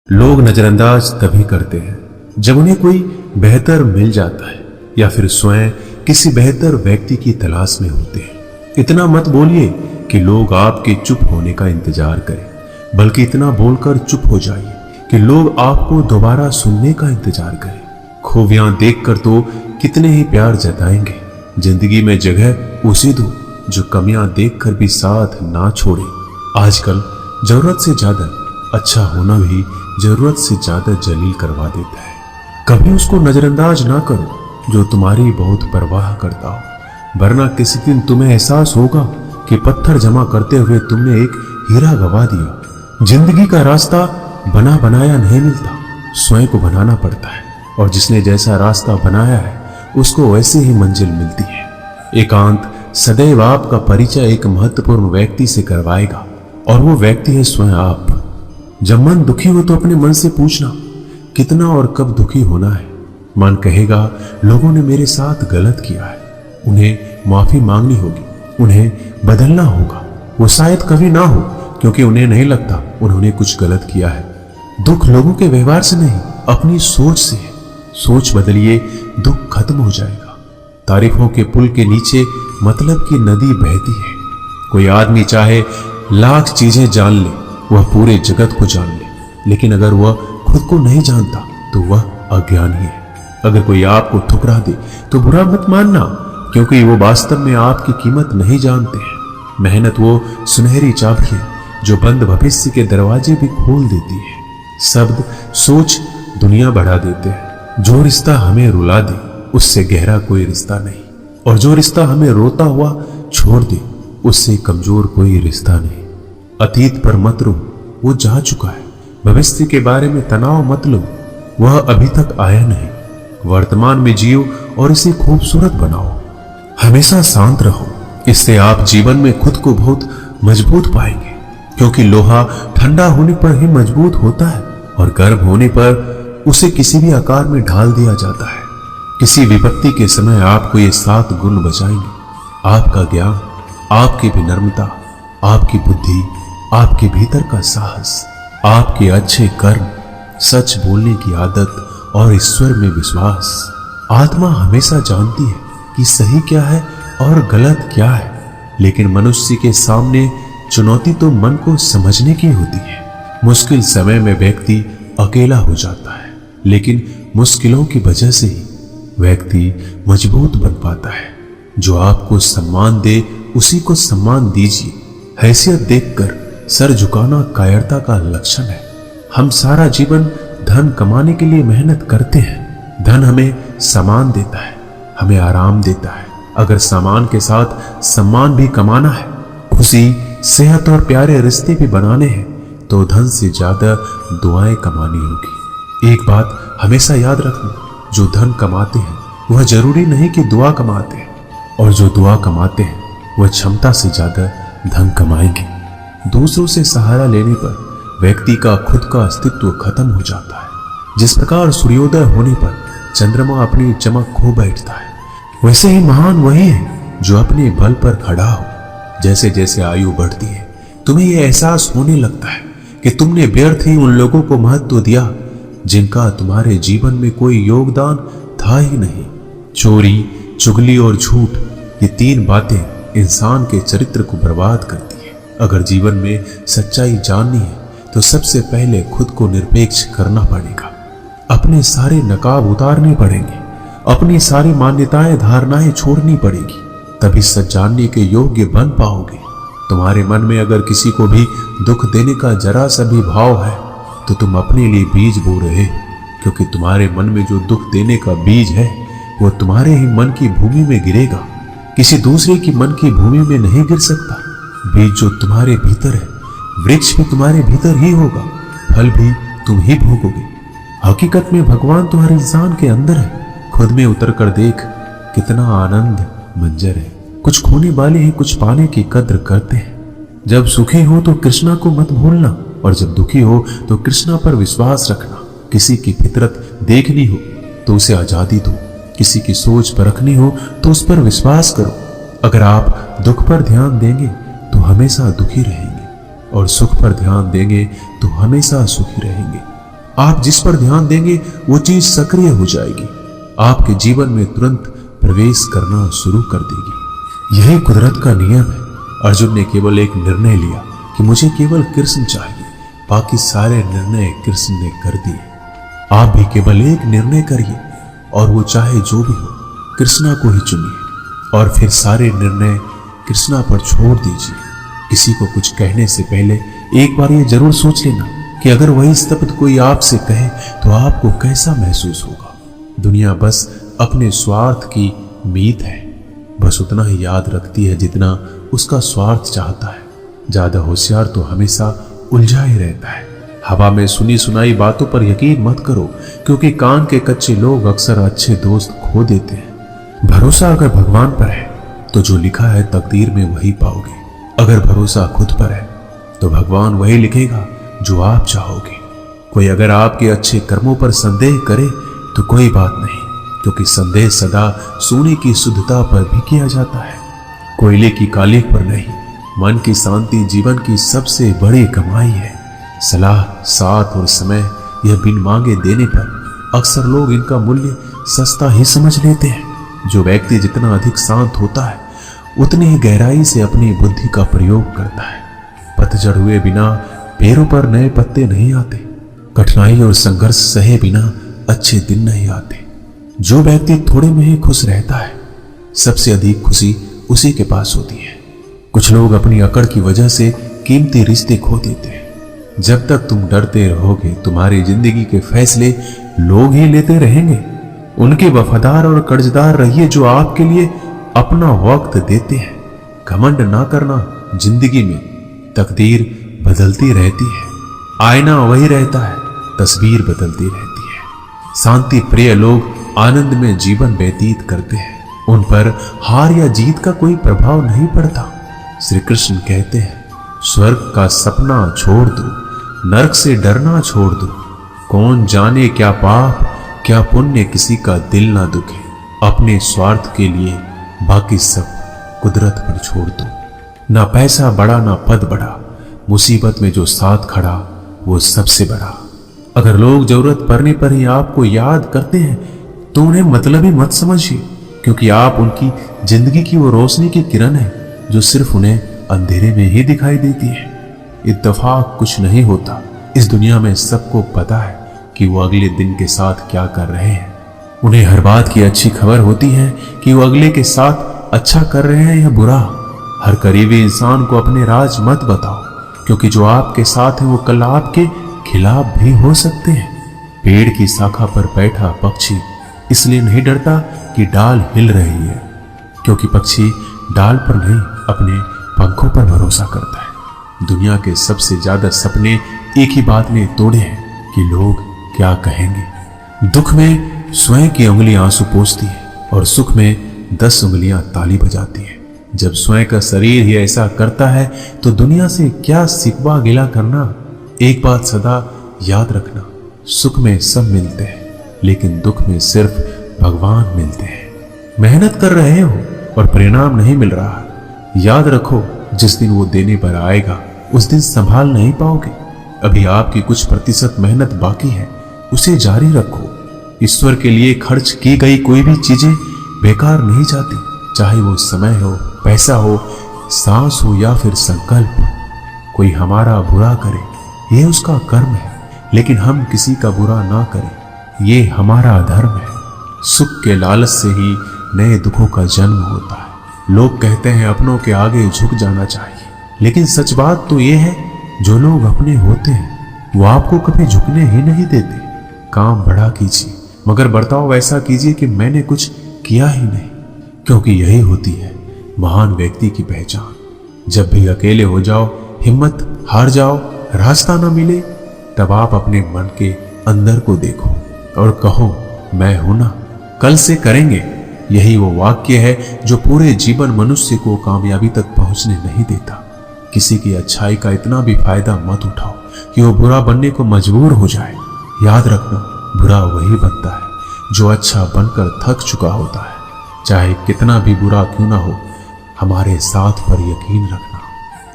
लोग नजरअंदाज तभी करते हैं जब उन्हें कोई बेहतर मिल जाता है या फिर स्वयं किसी बेहतर व्यक्ति की तलाश में होते हैं। इतना मत बोलिए कि लोग आपके चुप होने का इंतजार करें, बल्कि इतना बोलकर चुप हो जाइए कि लोग आपको दोबारा सुनने का इंतजार करें। खूबियां देखकर तो कितने ही प्यार जताएंगे। जिंदगी में जगह उसे दो जो कमियां देखकर भी साथ ना छोड़े। आजकल जरूरत से ज्यादा अच्छा होना भी जरूरत से ज्यादा जलील करवा देता है। कभी उसको नजरअंदाज ना करो जो तुम्हारी बहुत परवाह करता हो, वरना किसी दिन तुम्हें एहसास होगा कि पत्थर जमा करते हुए तुमने एक हीरा गवा दिया। जिंदगी का रास्ता बना बनाया नहीं मिलता, स्वयं को बनाना पड़ता है, और जिसने जैसा रास्ता बनाया है उसको वैसे ही मंजिल मिलती है। एकांत सदैव आपका परिचय एक महत्वपूर्ण व्यक्ति से करवाएगा, और वो व्यक्ति है स्वयं आप। जब मन दुखी हो तो अपने मन से पूछना कितना और कब दुखी होना है। मन कहेगा लोगों ने मेरे साथ गलत किया है, उन्हें माफी मांगनी होगी, उन्हें बदलना होगा। वो शायद कभी ना हो, क्योंकि उन्हें नहीं लगता उन्होंने कुछ गलत किया है। दुख लोगों के व्यवहार से नहीं, अपनी सोच से है। सोच बदलिए, दुख खत्म हो जाएगा। तारीफों के पुल के नीचे मतलब की नदी बहती है। कोई आदमी चाहे लाख चीजें जान ले, वह पूरे जगत को जान ले, लेकिन अगर वह खुद को नहीं जानता तो वह अज्ञानी है। अगर कोई आपको ठुकरा दे तो बुरा मत मानना, क्योंकि वो वास्तव में आपकी कीमत नहीं जानते हैं। मेहनत वो सुनहरी चाबी है जो बंद भविष्य के दरवाजे भी खोल देती है। शब्द सोच दुनिया बढ़ा देते हैं। जो रिश्ता हमें रुला दे उससे गहरा कोई रिश्ता नहीं, और जो रिश्ता हमें रोता हुआ छोड़ दे उससे कमजोर कोई रिश्ता नहीं। अतीत पर मत रो, वो जा चुका है। भविष्य के बारे में तनाव मत लो, वह अभी तक आया नहीं। वर्तमान में जियो और इसे खूबसूरत बनाओ। हमेशा शांत रहो, इससे आप जीवन में खुद को बहुत मजबूत पाएंगे, क्योंकि लोहा ठंडा होने पर ही मजबूत होता है, और गर्म होने पर उसे किसी भी आकार में ढाल दिया जाता है। किसी विपत्ति के समय आपको ये 7 गुण बचाएंगे: आपका ज्ञान, आपकी विनम्रता, आपकी बुद्धि, आपके भीतर का साहस, आपके अच्छे कर्म, सच बोलने की आदत और ईश्वर में विश्वास। आत्मा हमेशा जानती है कि सही क्या है और गलत क्या है, लेकिन मनुष्य के सामने चुनौती तो मन को समझने की होती है। मुश्किल समय में व्यक्ति अकेला हो जाता है, लेकिन मुश्किलों की वजह से ही व्यक्ति मजबूत बन पाता है। जो आपको सम्मान दे उसी को सम्मान दीजिए। हैसियत देखकर सर झुकाना कायरता का लक्षण है। हम सारा जीवन धन कमाने के लिए मेहनत करते हैं। धन हमें सामान देता है, हमें आराम देता है। अगर सामान के साथ सम्मान भी कमाना है, खुशी, सेहत और प्यारे रिश्ते भी बनाने हैं, तो धन से ज्यादा दुआएं कमानी होगी। एक बात हमेशा याद रखना, जो धन कमाते हैं वह जरूरी नहीं कि दुआ कमाते हैं, और जो दुआ कमाते हैं वह क्षमता से ज्यादा धन कमाएंगे। दूसरों से सहारा लेने पर व्यक्ति का खुद का अस्तित्व खत्म हो जाता है। जिस प्रकार सूर्योदय होने पर चंद्रमा अपनी चमक खो बैठता है, वैसे ही महान वही है जो अपने बल पर खड़ा हो। जैसे जैसे आयु बढ़ती है, तुम्हें यह एहसास होने लगता है कि तुमने व्यर्थ ही उन लोगों को महत्व दिया जिनका तुम्हारे जीवन में कोई योगदान था ही नहीं। चोरी, चुगली और झूठ, ये 3 बातें इंसान के चरित्र को बर्बाद करती है। अगर जीवन में सच्चाई जाननी है तो सबसे पहले खुद को निरपेक्ष करना पड़ेगा। अपने सारे नकाब उतारने पड़ेंगे, अपनी सारी मान्यताएं धारणाएं छोड़नी पड़ेगी, तभी सच जानने के योग्य बन पाओगे। तुम्हारे मन में अगर किसी को भी दुख देने का जरा सा भी भाव है तो तुम अपने लिए बीज बो रहे हो, क्योंकि तुम्हारे मन में जो दुख देने का बीज है वो तुम्हारे ही मन की भूमि में गिरेगा, किसी दूसरे की मन की भूमि में नहीं गिर सकता। बीज जो तुम्हारे भीतर है, वृक्ष भी तुम्हारे भीतर ही होगा, फल भी तुम ही भोगोगे। हकीकत में भगवान तो हर इंसान के अंदर है। खुद में उतर कर देख कितना आनंद मंजर है। कुछ खोने वाले ही कुछ पाने की कद्र करते हैं। जब सुखी हो तो कृष्णा को मत भूलना, और जब दुखी हो तो कृष्णा पर विश्वास रखना। किसी की फितरत देखनी हो तो उसे आजादी दो, किसी की सोच परखनी हो तो उस पर विश्वास करो। अगर आप दुख पर ध्यान देंगे तो हमेशा दुखी रहेंगे, और सुख पर ध्यान देंगे तो हमेशा सुखी रहेंगे। आप जिस पर ध्यान देंगे वो चीज सक्रिय हो जाएगी, आपके जीवन में तुरंत प्रवेश करना शुरू कर देगी। यही कुदरत का नियम है। अर्जुन ने केवल एक निर्णय लिया कि मुझे केवल कृष्ण चाहिए, बाकी सारे निर्णय कृष्ण ने कर दिए। आप भी केवल एक निर्णय करिए और वो चाहे जो भी हो, कृष्णा को ही चुनिए और फिर सारे निर्णय कृष्णा पर छोड़ दीजिए। किसी को कुछ कहने से पहले एक बार ये जरूर सोच लेना कि अगर वही शब्द कोई आपसे कहे तो आपको कैसा महसूस होगा। दुनिया बस अपने स्वार्थ की मीत है, बस उतना ही याद रखती है जितना उसका स्वार्थ चाहता है। ज्यादा होशियार तो हमेशा उलझा ही रहता है। हवा में सुनी सुनाई बातों पर यकीन मत करो, क्योंकि कान के कच्चे लोग अक्सर अच्छे दोस्त खो देते हैं। भरोसा अगर भगवान पर है तो जो लिखा है तकदीर में वही पाओगे। अगर भरोसा खुद पर है तो भगवान वही लिखेगा जो आप चाहोगे। कोई अगर आपके अच्छे कर्मों पर संदेह करे तो कोई बात नहीं, क्योंकि संदेह सदा सोने की शुद्धता पर भी किया जाता है, कोयले की कालिख पर नहीं। मन की शांति जीवन की सबसे बड़ी कमाई है। सलाह, साथ और समय यह बिन मांगे देने पर अक्सर लोग इनका मूल्य सस्ता ही समझ लेते हैं। जो व्यक्ति जितना अधिक शांत होता है उतनी ही गहराई से अपनी बुद्धि का प्रयोग करता है। पतझड़ हुए बिना पेड़ों पर नए पत्ते नहीं आते। कठिनाई और संघर्ष सहे बिना अच्छे दिन नहीं आते। जो व्यक्ति थोड़े में ही खुश रहता है, सबसे अधिक खुशी उसी के पास होती है। कुछ लोग अपनी अकड़ की वजह से कीमती रिश्ते खो देते हैं। जब तक तुम डरते रहोगे, तुम्हारी जिंदगी के फैसले लोग ही लेते रहेंगे। उनके वफादार और कर्जदार रहिए जो आपके लिए अपना वक्त देते हैं। घमंड ना करना, जिंदगी में तकदीर बदलती रहती है। आईना वही रहता है, तस्वीर बदलती रहती है। शांति प्रिय लोग आनंद में जीवन व्यतीत करते हैं। उन पर हार या जीत का कोई प्रभाव नहीं पड़ता। श्री कृष्ण कहते हैं, स्वर्ग का सपना छोड़ दो, नरक से डरना छोड़ दो। कौन जाने क्या पाप क्या पुण्य किसी का दिल ना दुखे। अपने स्वार्थ के लिए बाकी सब कुदरत पर छोड़ दो। ना पैसा बड़ा ना पद बड़ा, मुसीबत में जो साथ खड़ा वो सबसे बड़ा। अगर लोग जरूरत पड़ने पर ही आपको याद करते हैं तो उन्हें मतलबी मत समझिए, क्योंकि आप उनकी जिंदगी की वो रोशनी की किरण है जो सिर्फ उन्हें अंधेरे में ही दिखाई देती है। इत्तेफाक कुछ नहीं होता। इस दुनिया में सबको पता है कि वो अगले दिन के साथ क्या कर रहे हैं। उन्हें हर बात की अच्छी खबर होती है कि वो अगले के साथ अच्छा कर रहे हैं या बुरा। हर करीबी इंसान को अपने राज मत बताओ, क्योंकि जो आपके साथ है वो कल आपके खिलाफ भी हो सकते हैं। पेड़ की शाखा पर बैठा पक्षी इसलिए नहीं डरता कि डाल हिल रही है, क्योंकि पक्षी डाल पर नहीं अपने पंखों पर भरोसा करता है। दुनिया के सबसे ज्यादा सपने एक ही बात ने तोड़े हैं कि लोग क्या कहेंगे। दुख में स्वयं की उंगली आंसू पोंछती है और सुख में 10 उंगलियां ताली बजाती है। जब स्वयं का शरीर ही ऐसा करता है तो दुनिया से क्या सिकवा गिला करना। एक बात सदा याद रखना, सुख में सब मिलते हैं लेकिन दुख में सिर्फ भगवान मिलते हैं। मेहनत कर रहे हो और परिणाम नहीं मिल रहा, याद रखो जिस दिन वो देने पर आएगा उस दिन संभाल नहीं पाओगे। अभी आपकी कुछ प्रतिशत मेहनत बाकी है, उसे जारी रखो। ईश्वर के लिए खर्च की गई कोई भी चीजें बेकार नहीं जाती, चाहे वो समय हो, पैसा हो, सांस हो या फिर संकल्प। कोई हमारा बुरा करे ये उसका कर्म है, लेकिन हम किसी का बुरा ना करें ये हमारा धर्म है। सुख के लालच से ही नए दुखों का जन्म होता है। लोग कहते हैं अपनों के आगे झुक जाना चाहिए, लेकिन सच बात तो ये है जो लोग अपने होते हैं वो आपको कभी झुकने ही नहीं देते। काम बड़ा कीजिए मगर बर्ताव वैसा कीजिए कि मैंने कुछ किया ही नहीं, क्योंकि यही होती है महान व्यक्ति की पहचान। जब भी अकेले हो जाओ, हिम्मत हार जाओ, रास्ता ना मिले, तब आप अपने मन के अंदर को देखो और कहो मैं हूं ना, कल से करेंगे। यही वो वाक्य है जो पूरे जीवन मनुष्य को कामयाबी तक पहुंचने नहीं देता। किसी की अच्छाई का इतना भी फायदा मत उठाओ कि वो बुरा बनने को मजबूर हो जाए। याद रखना, बुरा वही बनता है जो अच्छा बनकर थक चुका होता है। चाहे कितना भी बुरा क्यों ना हो, हमारे साथ पर यकीन रखना,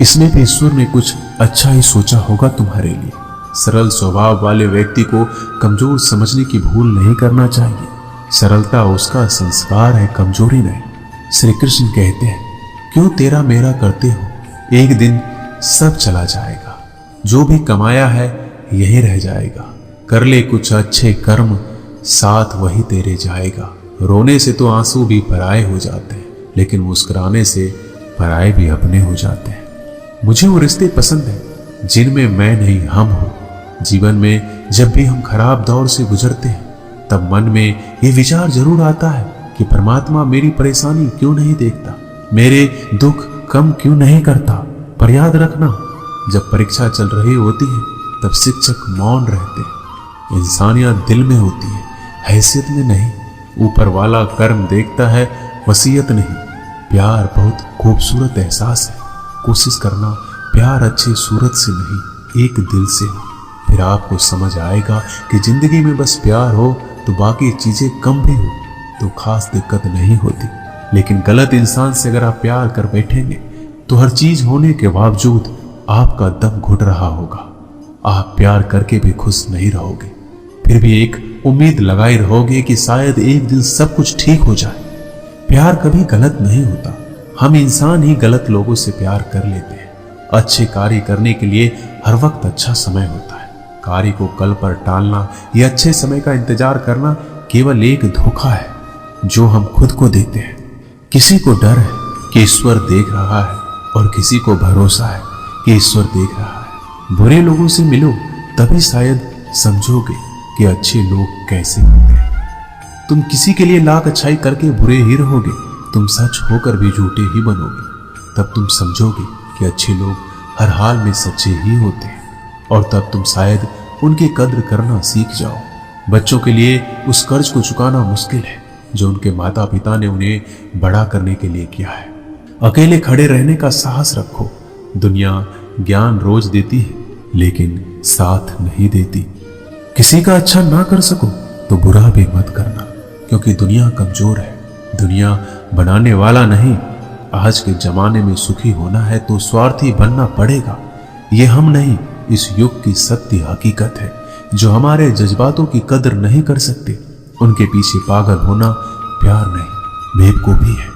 इसमें भी ईश्वर ने कुछ अच्छा ही सोचा होगा तुम्हारे लिए। सरल स्वभाव वाले व्यक्ति को कमजोर समझने की भूल नहीं करना चाहिए। सरलता उसका संस्कार है, कमजोरी नहीं। श्री कृष्ण कहते हैं, क्यों तेरा मेरा करते हो, एक दिन सब चला जाएगा, जो भी कमाया है यही रह जाएगा। कर ले कुछ अच्छे कर्म, साथ वही तेरे जाएगा। रोने से तो आंसू भी पराए हो जाते हैं, लेकिन मुस्कुराने से पराए भी अपने हो जाते हैं। मुझे वो रिश्ते पसंद हैं जिनमें मैं नहीं हम हो। जीवन में जब भी हम खराब दौर से गुजरते हैं, तब मन में ये विचार जरूर आता है कि परमात्मा मेरी परेशानी क्यों नहीं देखता, मेरे दुख कम क्यों नहीं करता। पर याद रखना, जब परीक्षा चल रही होती है तब शिक्षक मौन रहते हैं। इंसानियत दिल में होती है, हैसियत में नहीं। ऊपर वाला कर्म देखता है, वसीयत नहीं। प्यार बहुत खूबसूरत एहसास है। कोशिश करना प्यार अच्छी सूरत से नहीं, एक दिल से हो। फिर आपको समझ आएगा कि जिंदगी में बस प्यार हो तो बाकी चीजें कम भी हो तो खास दिक्कत नहीं होती। लेकिन गलत इंसान से अगर आप प्यार कर बैठेंगे तो हर चीज होने के बावजूद आपका दम घुट रहा होगा। आप प्यार करके भी खुश नहीं रहोगे, फिर भी एक उम्मीद लगाए रहोगे कि शायद एक दिन सब कुछ ठीक हो जाए। प्यार कभी गलत नहीं होता, हम इंसान ही गलत लोगों से प्यार कर लेते हैं। अच्छे कार्य करने के लिए हर वक्त अच्छा समय होता है। कार्य को कल पर टालना या अच्छे समय का इंतजार करना केवल एक धोखा है जो हम खुद को देते हैं। किसी को डर है कि ईश्वर देख रहा है और किसी को भरोसा है कि ईश्वर देख रहा है। बुरे लोगों से मिलो तभी शायद समझोगे कि अच्छे लोग कैसे होते हैं। तुम किसी के लिए लाख अच्छाई करके बुरे ही रहोगे, तुम सच होकर भी झूठे ही बनोगे। तब तुम समझोगे कि अच्छे लोग हर हाल में सच्चे ही होते हैं, और तब तुम शायद उनकी कद्र करना सीख जाओ। बच्चों के लिए उस कर्ज को चुकाना मुश्किल है जो उनके माता पिता ने उन्हें बड़ा करने के लिए किया है। अकेले खड़े रहने का साहस रखो। दुनिया ज्ञान रोज देती है लेकिन साथ नहीं देती। किसी का अच्छा ना कर सको तो बुरा भी मत करना, क्योंकि दुनिया कमजोर है, दुनिया बनाने वाला नहीं। आज के जमाने में सुखी होना है तो स्वार्थी बनना पड़ेगा। ये हम नहीं, इस युग की सत्य हकीकत है। जो हमारे जज्बातों की कदर नहीं कर सकते, उनके पीछे पागल होना प्यार नहीं, बेवकूफी है।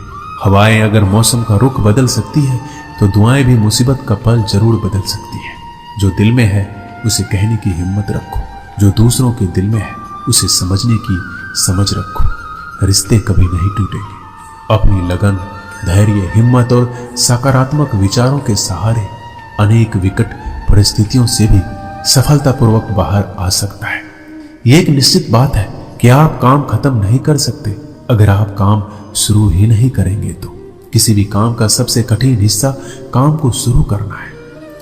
हवाएं अगर मौसम का रुख बदल सकती है तो दुआएं भी मुसीबत का पल जरूर बदल सकती है। जो दिल में है उसे कहने की हिम्मत रखो, जो दूसरों के दिल में है उसे समझने की समझ रखो। रिश्ते कभी नहीं टूटेंगे। अपनी लगन, धैर्य, हिम्मत और सकारात्मक विचारों के सहारे अनेक विकट परिस्थितियों से भी सफलतापूर्वक बाहर आ सकता है। ये एक निश्चित बात है कि आप काम खत्म नहीं कर सकते अगर आप काम शुरू ही नहीं करेंगे तो। किसी भी काम का सबसे कठिन हिस्सा काम को शुरू करना है।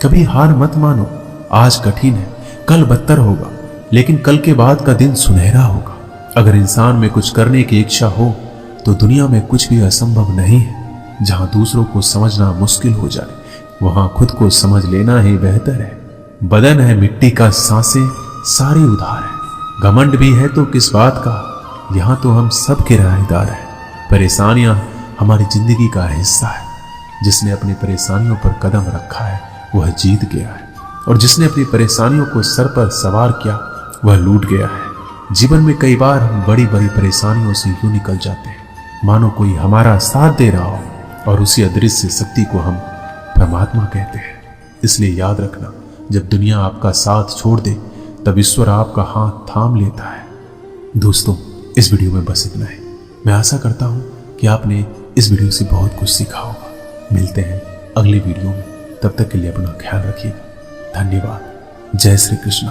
कभी हार मत मानो। आज कठिन है, कल बदतर होगा, लेकिन कल के बाद का दिन सुनहरा होगा। अगर इंसान में कुछ करने की इच्छा हो तो दुनिया में कुछ भी असंभव नहीं है। जहां दूसरों को समझना मुश्किल हो जाए वहां खुद को समझ लेना ही बेहतर है। बदन है मिट्टी का, सांसें सारी उधार है। घमंड भी है तो किस बात का, यहां तो हम सब किराएदार हैं। परेशानियां हमारी जिंदगी का हिस्सा है। जिसने अपनी परेशानियों पर कदम रखा है वह जीत गया है, और जिसने अपनी परेशानियों को सर पर सवार किया वह लूट गया है। जीवन में कई बार हम बड़ी बड़ी परेशानियों से यूं निकल जाते हैं मानो कोई हमारा साथ दे रहा हो, और उसी अदृश्य शक्ति को हम परमात्मा कहते हैं। इसलिए याद रखना, जब दुनिया आपका साथ छोड़ दे तब ईश्वर आपका हाथ थाम लेता है। दोस्तों, इस वीडियो में बस इतना ही। मैं आशा करता हूं कि आपने इस वीडियो से बहुत कुछ सीखा होगा। मिलते हैं अगली वीडियो में, तब तक के लिए अपना ख्याल रखिएगा। धन्यवाद। जय श्री कृष्ण।